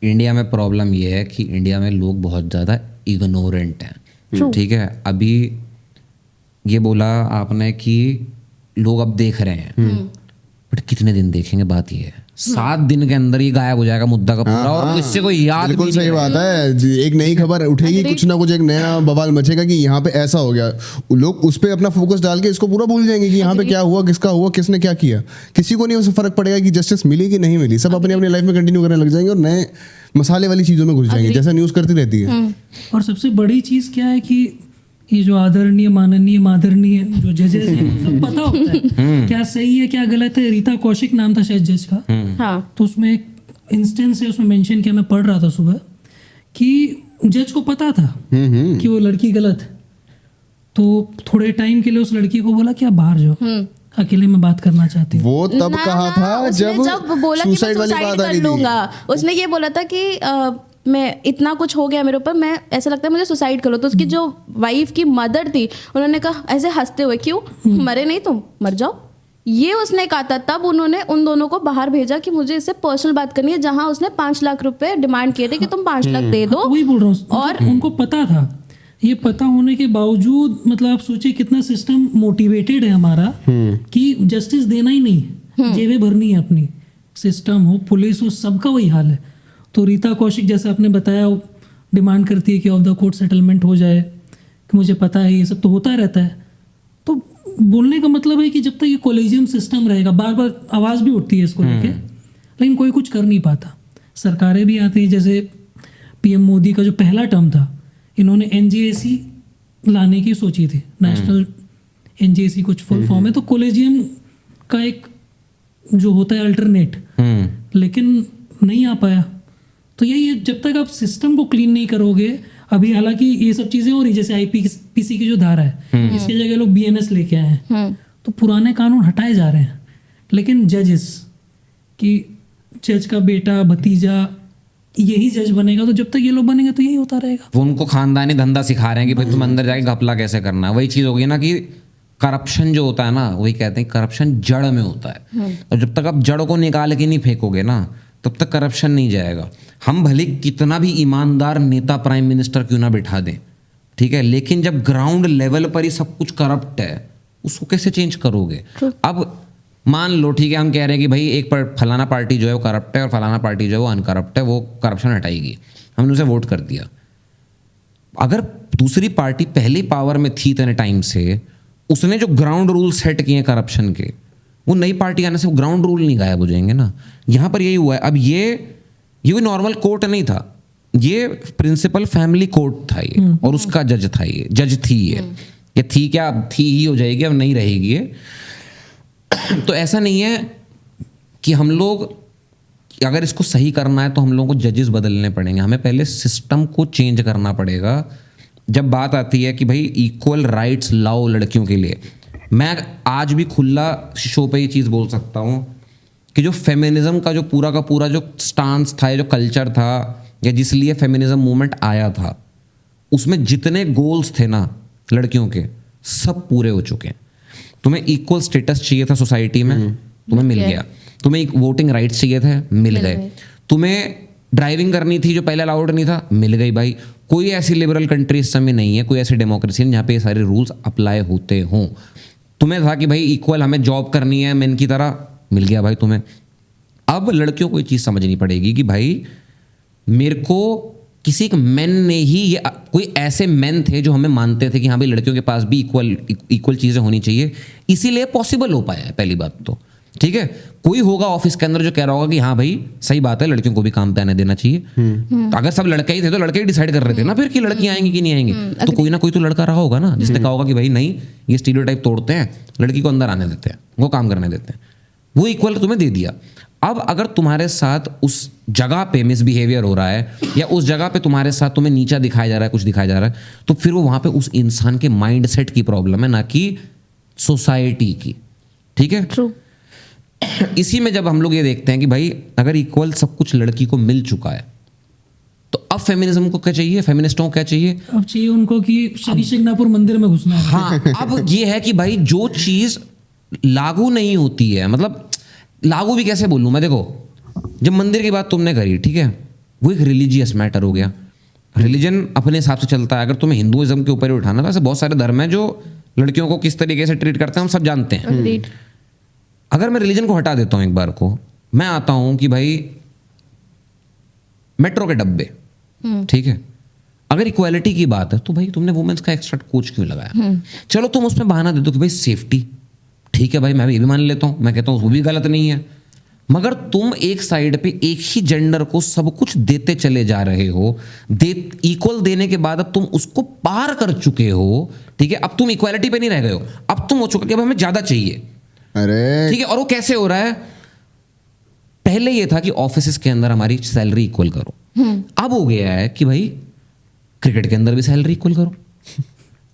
India में problem ये है कि इंडिया में लोग बहुत ज़्यादा इग्नोरेंट हैं, ठीक है। अभी ये बोला आपने कि लोग अब देख रहे हैं, बट कितने दिन देखेंगे, बात ये है 7 दिन के अंदर ही गायब हो जाएगा मुद्दा का पूरा, और किसी को याद बिल्कुल भी सही नहीं बात है। एक नई खबर उठेगी, कुछ ना कुछ एक नया बवाल मचेगा कि यहाँ पे ऐसा हो गया, लोग उस पे अपना फोकस डाल के इसको पूरा भूल जाएंगे कि यहाँ पे क्या हुआ, किसका हुआ, किसने क्या किया। किसी को नहीं उससे फर्क पड़ेगा कि जस्टिस मिली कि नहीं मिली। सब अपनी अपनी लाइफ में कंटिन्यू करने लग जाएंगे और नए मसाले वाली चीजों में घुस जाएंगे, जैसा न्यूज करती रहती है। और सबसे बड़ी चीज क्या है कि ये जो आदरणीय माननीय मादरणीय जो जजेस हैं, सब पता होता है क्या सही है क्या गलत है। रीता कौशिक नाम था शायद जज का, हाँ। तो उसमें एक इंस्टेंस है, उसमें मेंशन किया, मैं पढ़ रहा था सुबह, कि जज को पता था कि वो लड़की गलत है, तो थोड़े टाइम के लिए उस लड़की को बोला कि आप बाहर जाओ, अकेले में बात करना चाहती हूँ। वो तब कहा था उसने जब बोला कि मैं सुसाइड वाली बात आ कर रही थी। लूंगा। उसने ये बोला था कि मैं इतना कुछ हो गया मेरे ऊपर, मैं ऐसा लगता है मुझे सुसाइड कर लो। तो उसकी जो वाइफ की मदर थी, उन्होंने कहा ऐसे हंसते हुए, क्यों मरे नहीं तुम, मर जाओ, ये उसने कहा था। तब उन्होंने उन दोनों को बाहर भेजा कि मुझे इससे पर्सनल बात करनी है, जहां उसने 5 लाख रुपए डिमांड किए थे कि तुम 5 लाख दे दो। वही बोल रहा हूँ, और मतलब उनको पता था। ये पता होने के बावजूद, मतलब आप सोचिए कितना सिस्टम मोटिवेटेड है हमारा कि जस्टिस देना ही नहीं, जेबें भरनी है अपनी। सिस्टम हो, पुलिस हो, सबका वही हाल है। तो रीता कौशिक जैसे आपने बताया, डिमांड करती है कि ऑफ द कोर्ट सेटलमेंट हो जाए, कि मुझे पता है ये सब तो होता रहता है। तो बोलने का मतलब है कि जब तक ये कोलेजियम सिस्टम रहेगा, बार बार आवाज़ भी उठती है इसको लेके, लेकिन कोई कुछ कर नहीं पाता। सरकारें भी आती हैं, जैसे पीएम मोदी का जो पहला टर्म था, इन्होंने एनजीएसी लाने की सोची थी, नेशनल एनजीएसी कुछ फुल फॉर्म है, तो कोलेजियम का एक जो होता है अल्टरनेट, लेकिन नहीं आ पाया। तो यही है, जब तक आप सिस्टम को क्लीन नहीं करोगे। अभी हालांकि ये सब चीज़ें हो रही, जैसे आईपीसी की जो धारा है, इसकी जगह लोग बीएनएस लेके आए हैं, तो पुराने कानून हटाए जा रहे हैं। लेकिन जजेस कि जज का बेटा भतीजा यही जज बनेगा, तो जब तक ये लोग बनेंगे तो यही होता रहेगा। वो उनको खानदानी धंधा सिखा रहे हैं कि भाई तुम अंदर जाके घपला कैसे करना है। वही चीज़ होगी ना कि करप्शन जो होता है ना, वही कहते हैं करप्शन जड़ में होता है, और जब तक आप जड़ को निकाल के नहीं फेंकोगे ना, तब तक करप्शन नहीं जाएगा। हम भले कितना भी ईमानदार नेता प्राइम मिनिस्टर क्यों ना बिठा दें, ठीक है, लेकिन जब ग्राउंड लेवल पर ही सब कुछ करप्ट है, उसको कैसे चेंज करोगे। अब मान लो, ठीक है, हम कह रहे हैं कि भाई एक फलाना पार्टी जो है वो करप्ट है और फलाना पार्टी जो है वो अनकरप्ट है, वो करप्शन हटाएगी, हमने उसे वोट कर दिया। अगर दूसरी पार्टी पहली पावर में थी इतने टाइम से, उसने जो ग्राउंड रूल सेट किए करप्शन के, वो नई पार्टी आने से वो ग्राउंड रूल नहीं गायब हो जाएंगे ना। यहाँ पर यही हुआ है। अब ये कोई नॉर्मल कोर्ट नहीं था, ये प्रिंसिपल फैमिली कोर्ट था ये, और उसका जज था ये, जज थी ये थी क्या, अब थी ही हो जाएगी, अब नहीं रहेगी ये। तो ऐसा नहीं है कि हम लोग, अगर इसको सही करना है तो हम लोगों को जजेस बदलने पड़ेंगे, हमें पहले सिस्टम को चेंज करना पड़ेगा। जब बात आती है कि भाई इक्वल राइट्स लाओ लड़कियों के लिए, मैं आज भी खुला शो पे ये चीज़ बोल सकता हूँ कि जो फेमिनिज्म का जो पूरा जो स्टांस था, जो कल्चर था, या जिस लिए फेमिनिज्म मूवमेंट आया था, उसमें जितने गोल्स थे ना लड़कियों के, सब पूरे हो चुके हैं। तुम्हें इक्वल स्टेटस चाहिए था सोसाइटी में, तुम्हें मिल गया। तुम्हें एक वोटिंग राइट्स चाहिए थे, मिल गए। तुम्हें ड्राइविंग करनी थी जो पहले अलाउड नहीं था, मिल गई भाई। कोई ऐसी लिबरल कंट्री इस समय नहीं है, कोई ऐसी डेमोक्रेसी नहीं जहाँ पे ये सारे रूल्स अप्लाई होते हों। तुम्हें था कि भाई इक्वल हमें जॉब करनी है मेन की तरह, मिल गया भाई तुम्हें। अब लड़कियों को ये चीज़ समझनी पड़ेगी कि भाई मेरे को किसी एक मैन ने ही, ये कोई ऐसे मैन थे जो हमें मानते थे कि हाँ भाई लड़कियों के पास भी इक्वल चीज़ें होनी चाहिए, इसीलिए पॉसिबल हो पाया है। पहली बात तो ठीक है, कोई होगा ऑफिस के अंदर जो कह रहा होगा कि हाँ भाई सही बात है, लड़कियों को भी काम पे आने देना चाहिए। तो अगर सब लड़के ही थे तो लड़के ही डिसाइड कर रहे थे ना फिर कि लड़कियां आएंगी कि नहीं आएंगी। तो कोई ना कोई तो लड़का रहा होगा ना जिसने कहा होगा कि भाई नहीं, ये स्टीरियोटाइप तोड़ते हैं, लड़की को अंदर आने देते हैं, वो काम करने देते हैं, वो इक्वल तुम्हें दे दिया। अब अगर तुम्हारे साथ उस जगह पे मिसबिहेवियर हो रहा है, या उस जगह पे तुम्हारे साथ तुम्हें नीचा दिखाया जा रहा है, कुछ दिखाया जा रहा है, तो फिर वो वहां पे उस इंसान के माइंडसेट की प्रॉब्लम है, ना कि सोसाइटी की। ठीक है, ट्रू। इसी में जब हम लोग ये देखते हैं कि भाई अगर इक्वल सब कुछ लड़की को मिल चुका है, तो अब फेमिनिज्म को क्या चाहिए, फेमिनिस्टों को क्या चाहिए? अब चाहिए उनको कि शनि शिंगणापुर मंदिर में घुसना है। हाँ, अब ये है कि भाई जो चीज लागू नहीं होती है, मतलब लागू भी कैसे बोलूं मैं, देखो जब मंदिर की बात तुमने करी, ठीक है, वो एक रिलीजियस मैटर हो गया। रिलीजन अपने हिसाब से चलता है। अगर तुम्हें हिंदुइज्म के ऊपर ही उठाना, तो ऐसे बहुत सारे धर्म हैं जो लड़कियों को किस तरीके से ट्रीट करते हैं हम सब जानते हैं। Agreed. अगर मैं रिलीजन को हटा देता हूं एक बार को, मैं आता हूं कि भाई मेट्रो के डब्बे, ठीक है, अगर इक्वालिटी की बात है तो भाई तुमने वुमेन्स का एक्स्ट्रा कोच क्यों लगाया? चलो तुम उसमें बहाना दे दो कि भाई सेफ्टी, ठीक है भाई, मैं भी ये भी मान लेता हूं, मैं कहता हूं वो भी गलत नहीं है, मगर तुम एक साइड पे एक ही जेंडर को सब कुछ देते चले जा रहे हो, इक्वल देने के बाद अब तुम उसको पार कर चुके हो, ठीक है, अब तुम इक्वालिटी पे नहीं रह गए हो, अब तुम हो चुका कि अब हमें ज्यादा चाहिए, अरे ठीक है। और वो कैसे हो रहा है? पहले ये था कि ऑफिस के अंदर हमारी सैलरी इक्वल करो, अब हो गया है कि भाई क्रिकेट के अंदर भी सैलरी इक्वल करो,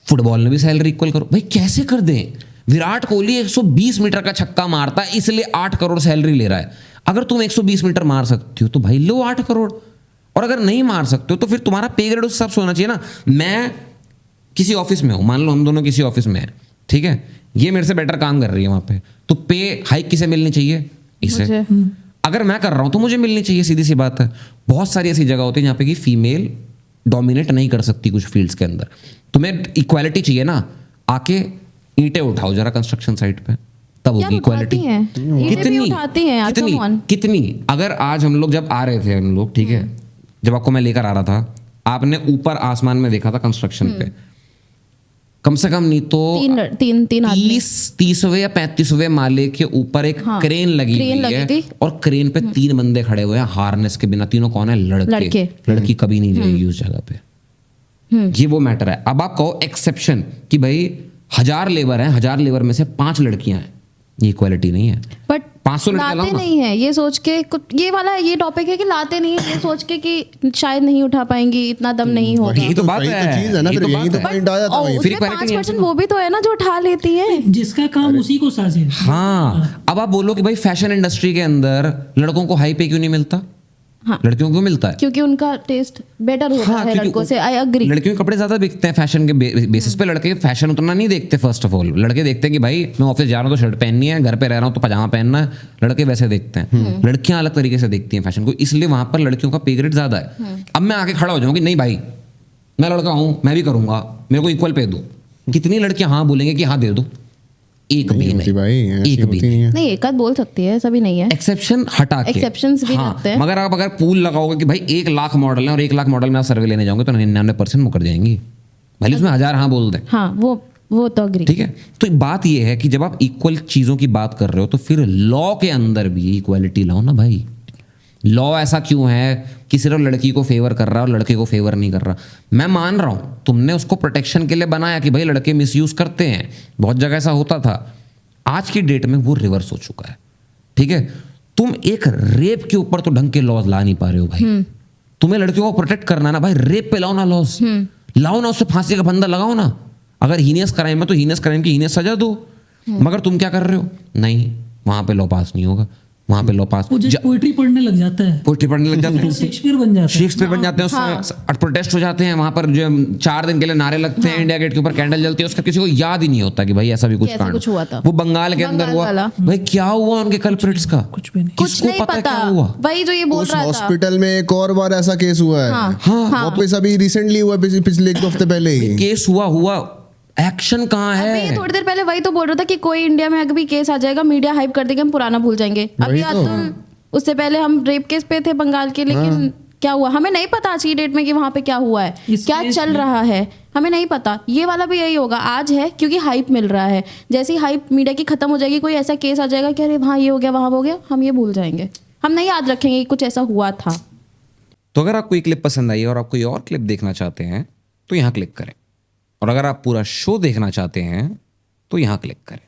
फुटबॉल में भी सैलरी इक्वल करो। भाई कैसे कर दें? विराट कोहली 120 मीटर का छक्का मारता है इसलिए 8 करोड़ सैलरी ले रहा है। अगर तुम 120 मीटर मार सकती हो तो भाई लो 8 करोड़, और अगर नहीं मार सकते हो तो फिर तुम्हारा पे ग्रेड उस हिसाब से होना चाहिए ना। मैं किसी ऑफिस में हूं, मान लो हम दोनों किसी ऑफिस में हैं, ठीक है, ये मेरे से बेटर काम कर रही है वहां पे, तो पे हाइक किसे मिलनी चाहिए? इसे। अगर मैं कर रहा हूं तो मुझे मिलनी चाहिए, सीधी सी बात है। बहुत सारी ऐसी जगह होती है जहां पे कि फीमेल डोमिनेट नहीं कर सकती कुछ फील्ड्स के अंदर। तुम्हें इक्वालिटी चाहिए ना, आके ईंटें उठाओ जरा कंस्ट्रक्शन साइट पे, तब होगी इक्वालिटी। कितनी उठाती हैं यार, कितनी come on. कितनी? अगर आज हम लोग जब आ रहे थे हम लोग, ठीक है, जब आपको मैं लेकर आ रहा था, आपने ऊपर आसमान में देखा था कंस्ट्रक्शन पे, कम से कम नहीं तो तीन आदमी 30वें या 35वें माले के ऊपर एक क्रेन लगी क्रेन हुई लगी है, थी। और क्रेन पे 3 बंदे खड़े हुए हैं हार्नेस के बिना। तीनों कौन है? लड़के। लड़की कभी नहीं जाएगी उस जगह पे। ये वो मैटर है। अब आप कहो एक्सेप्शन कि भाई 1000 लेबर हैं, 1000 लेबर में से 5 लड़कियां हैं, ये इक्वालिटी नहीं है। बट 500 लड़के लाओ लाते ना। नहीं है, ये सोच के कुछ, ये वाला ये टॉपिक है कि लाते नहीं है, ये सोच के कि शायद नहीं उठा पाएंगी, इतना दम नहीं होगा। यही तो बात वही है, तो चीज है ना, यही फिर तो यही बात तो है। पॉइंट आ जाता है वहीं। फिर उसमें equality 5% वो भी तो है ना जो उठा लेती है। जिसका काम उसी को साजे। हाँ, अब आप बोलो कि भाई फैशन इंडस्ट्री के अंदर लड़कों को हाई पे क्यों नहीं मिलता? हाँ। लड़कियों को मिलता है। क्योंकि उनका टेस्ट बेटर होता है क्योंकि लड़कों से। I agree. लड़कियों के कपड़े ज्यादा बिकते हैं फैशन के बेसिस पे। लड़के फैशन उतना नहीं देखते। फर्स्ट ऑफ ऑल लड़के देखते हैं कि भाई मैं ऑफिस जा रहा हूँ तो शर्ट पहननी है, घर पे रह रहा हूँ तो पजामा पहनना है। लड़के वैसे देखते हैं, लड़कियां अलग तरीके से देखती हैं फैशन को, इसलिए वहां पर लड़कियों का पे ग्रेड ज्यादा है। अब मैं आके खड़ा हो जाऊँ कि नहीं भाई मैं लड़का हूँ, मैं भी करूंगा, मेरे को इक्वल पे दो। कितनी लड़कियां हाँ बोलेंगे कि हाँ दे दो? एक भी होती नहीं भाई, ऐसी एक भी होती नहीं है। नहीं, एक आध बोल सकती है, सभी नहीं है। एक्सेप्शन हटा के Exceptions भी रखते हैं। मगर आप अगर पूल लगाओगे कि भाई 1 लाख मॉडल है और 1 लाख मॉडल में आप सर्वे लेने जाओगे तो 99% मुकर जाएंगी, भले उसमें 1000 हाँ बोल दें। हाँ, वो तो अग्री। ठीक है, तो बात ये है कि जब आप इक्वल चीजों की बात कर रहे हो तो फिर लॉ के अंदर भी इक्वालिटी लाओ ना भाई। लॉ ऐसा क्यों है कि सिर्फ लड़की को फेवर कर रहा है और लड़के को फेवर नहीं कर रहा? मैं मान रहा हूं तुमने उसको प्रोटेक्शन के लिए बनाया कि भाई लड़के मिसयूज करते हैं, बहुत जगह ऐसा होता था। आज की डेट में वो रिवर्स हो चुका है। ठीक है, तुम एक रेप के ऊपर तो ढंग के लॉज ला नहीं पा रहे हो भाई। तुम्हें लड़कियों को प्रोटेक्ट करना ना भाई, रेप पे लाओ ना लॉज, लाओ ना, उससे फांसी का फंदा लगाओ ना। अगर हीनियस क्राइम है तो हीनियस क्राइम की हीनियस सजा दो। मगर तुम क्या कर रहे हो? नहीं, वहां पे लॉ पास नहीं होगा, वहां पे लॉ पास वो जब पोएट्री पढ़ने लग जाता है, पोइट्री पढ़ने लग जाते हैं, शेक्सपियर बन जाता है। शेक्सपियर बन जाते हैं, उसमें प्रोटेस्ट हो जाते हैं। वहां पर जो 4 दिन के लिए नारे लगते हैं, इंडिया गेट के ऊपर कैंडल जलती है, उसका किसी को याद ही नहीं होता कि भाई ऐसा भी कुछ ऐसा कांड कुछ हुआ था। वो बंगाल के अंदर बंगाल हुआ। वाला। भाई क्या हुआ उनके कल्प्रिट्स का? कुछ भी नहीं। कुछ किसको नहीं पता है पता, क्या हुआ? वही जो ये बोल उस रहा था। हॉस्पिटल में एक और बार ऐसा केस हुआ है। हाँ। वापस अभी रिसेंटली हुआ, पिछले 1 हफ्ते पहले ही। केस हुआ, एक्शन कहाँ अभी है? थोड़ी देर पहले वही तो बोल रहा था कि कोई इंडिया में अगर भी केस आ जाएगा, मीडिया हाइप कर देगा, हम पुराना भूल जाएंगे। अभी अतुल, उससे पहले हम रेप केस पे थे बंगाल के, लेकिन क्या हुआ हमें नहीं पता आज की डेट में कि वहां पे क्या हुआ है, इस क्या केस चल में- रहा है, हमें नहीं पता। ये वाला भी यही होगा, आज है क्योंकि हाइप मिल रहा है। जैसे ही हाइप मीडिया की खत्म हो जाएगी, कोई ऐसा केस आ जाएगा कि अरे वहाँ ये हो गया, वहाँ हो गया, हम ये भूल जाएंगे, हम नहीं याद रखेंगे कि कुछ ऐसा हुआ था। तो अगर आपको ये क्लिप पसंद आई और आप कोई और क्लिप देखना चाहते हैं तो यहाँ क्लिक करें, और अगर आप पूरा शो देखना चाहते हैं तो यहाँ क्लिक करें।